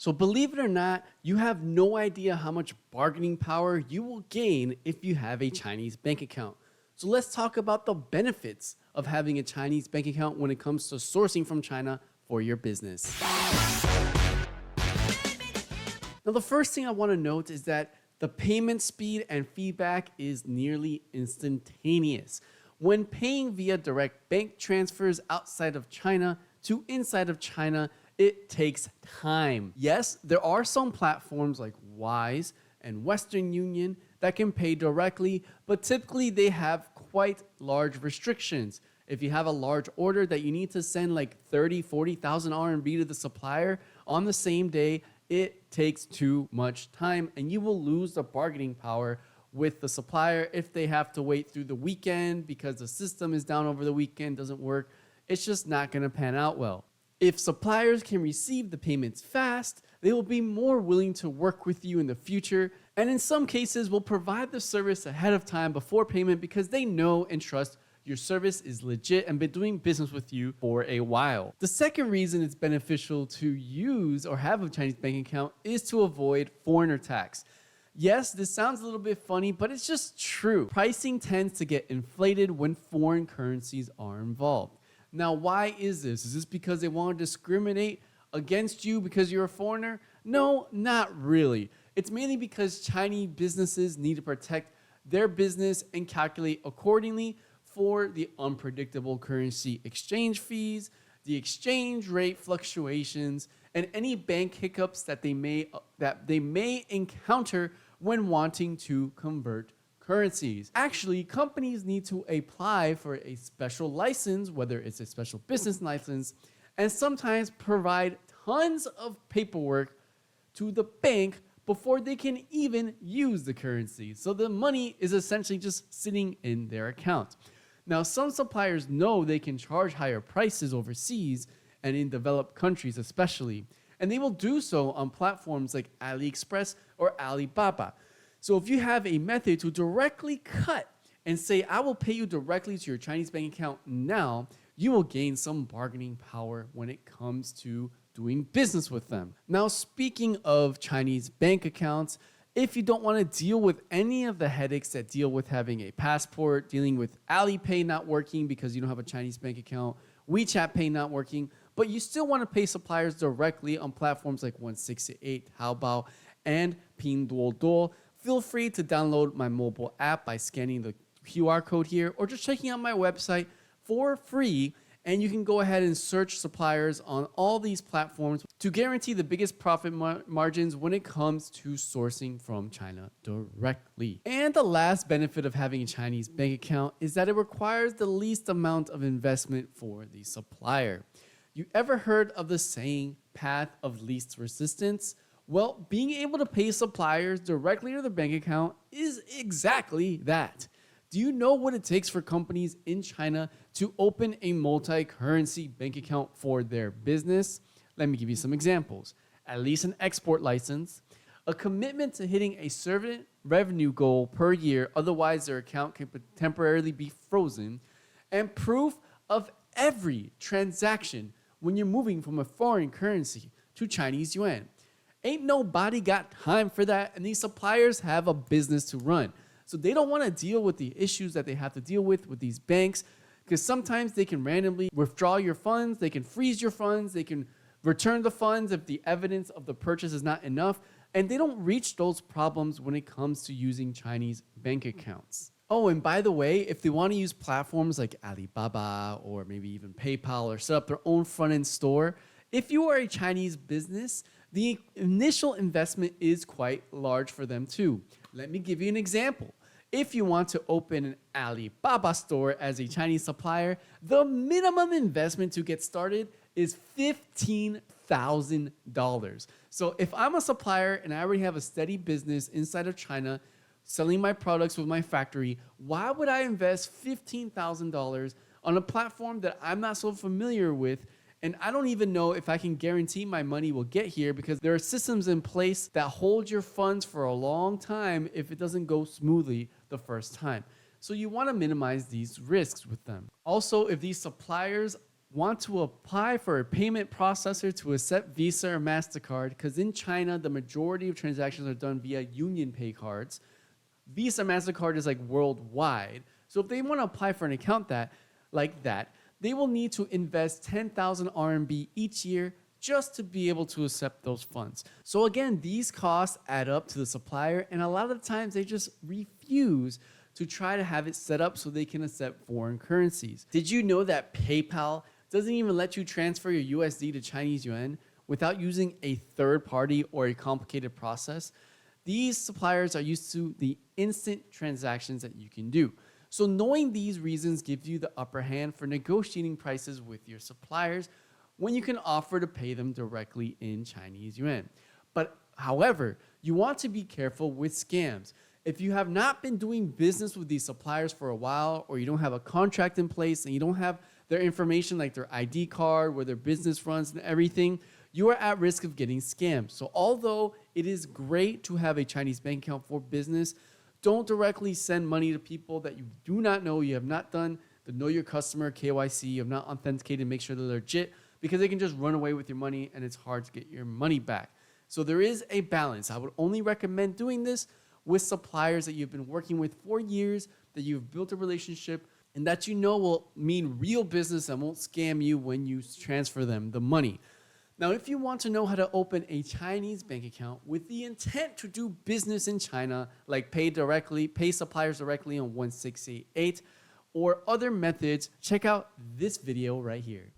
So believe it or not, you have no idea how much bargaining power you will gain if you have a Chinese bank account. So let's talk about the benefits of having a Chinese bank account when it comes to sourcing from China for your business. Now, the first thing I want to note is that the payment speed and feedback is nearly instantaneous. When paying via direct bank transfers outside of China to inside of China, it takes time. Yes, there are some platforms like Wise and Western Union that can pay directly, but typically they have quite large restrictions. If you have a large order that you need to send like 30, 40,000 RMB to the supplier on the same day, it takes too much time and you will lose the bargaining power with the supplier if they have to wait through the weekend because the system is down over the weekend, doesn't work. It's just not going to pan out well. If suppliers can receive the payments fast, they will be more willing to work with you in the future, and in some cases will provide the service ahead of time before payment because they know and trust your service is legit and been doing business with you for a while. The second reason it's beneficial to use or have a Chinese bank account is to avoid foreigner tax. Yes, this sounds a little bit funny, but it's just true. Pricing tends to get inflated when foreign currencies are involved. Now, why is this? Is this because they want to discriminate against you because you're a foreigner? No, not really. It's mainly because Chinese businesses need to protect their business and calculate accordingly for the unpredictable currency exchange fees, the exchange rate fluctuations, and any bank hiccups that they may encounter when wanting to convert currencies. Actually, companies need to apply for a special license, whether it's a special business license, and sometimes provide tons of paperwork to the bank before they can even use the currency. So the money is essentially just sitting in their account. Now, some suppliers know they can charge higher prices overseas and in developed countries especially, and they will do so on platforms like AliExpress or Alibaba. So if you have a method to directly cut and say, I will pay you directly to your Chinese bank account now, you will gain some bargaining power when it comes to doing business with them. Now, speaking of Chinese bank accounts, if you don't want to deal with any of the headaches that deal with having a passport, dealing with Alipay not working because you don't have a Chinese bank account, WeChat Pay not working, but you still want to pay suppliers directly on platforms like 168, Taobao, and Pinduoduo, feel free to download my mobile app by scanning the QR code here or just checking out my website for free. And you can go ahead and search suppliers on all these platforms to guarantee the biggest profit margins when it comes to sourcing from China directly. And the last benefit of having a Chinese bank account is that it requires the least amount of investment for the supplier. You ever heard of the saying, path of least resistance? Well, being able to pay suppliers directly to their bank account is exactly that. Do you know what it takes for companies in China to open a multi-currency bank account for their business? Let me give you some examples. At least an export license, a commitment to hitting a certain revenue goal per year, otherwise their account can temporarily be frozen, and proof of every transaction when you're moving from a foreign currency to Chinese yuan. Ain't nobody got time for that, and these suppliers have a business to run. So they don't want to deal with the issues that they have to deal with these banks, because sometimes they can randomly withdraw your funds, they can freeze your funds, they can return the funds if the evidence of the purchase is not enough, and they don't reach those problems when it comes to using Chinese bank accounts. Oh, and by the way, if they want to use platforms like Alibaba or maybe even PayPal or set up their own front-end store, if you are a Chinese business, the initial investment is quite large for them too. Let me give you an example. If you want to open an Alibaba store as a Chinese supplier, the minimum investment to get started is $15,000. So if I'm a supplier and I already have a steady business inside of China, selling my products with my factory, why would I invest $15,000 on a platform that I'm not so familiar with? And I don't even know if I can guarantee my money will get here because there are systems in place that hold your funds for a long time if it doesn't go smoothly the first time. So you want to minimize these risks with them. Also, if these suppliers want to apply for a payment processor to accept Visa or MasterCard, because in China, the majority of transactions are done via Union Pay cards. Visa, MasterCard is like worldwide. So if they want to apply for an account like that, they will need to invest 10,000 RMB each year just to be able to accept those funds. So again, these costs add up to the supplier, and a lot of the times they just refuse to try to have it set up so they can accept foreign currencies. Did you know that PayPal doesn't even let you transfer your USD to Chinese yuan without using a third party or a complicated process? These suppliers are used to the instant transactions that you can do. So knowing these reasons gives you the upper hand for negotiating prices with your suppliers when you can offer to pay them directly in Chinese yuan. But however, you want to be careful with scams. If you have not been doing business with these suppliers for a while, or you don't have a contract in place and you don't have their information like their ID card, where their business runs and everything, you are at risk of getting scammed. So although it is great to have a Chinese bank account for business, don't directly send money to people that you do not know, you have not done the Know Your Customer KYC, you have not authenticated, make sure they're legit, because they can just run away with your money and it's hard to get your money back. So there is a balance. I would only recommend doing this with suppliers that you've been working with for years, that you've built a relationship, and that you know will mean real business and won't scam you when you transfer them the money. Now, if you want to know how to open a Chinese bank account with the intent to do business in China, like pay suppliers directly on 1688, or other methods, check out this video right here.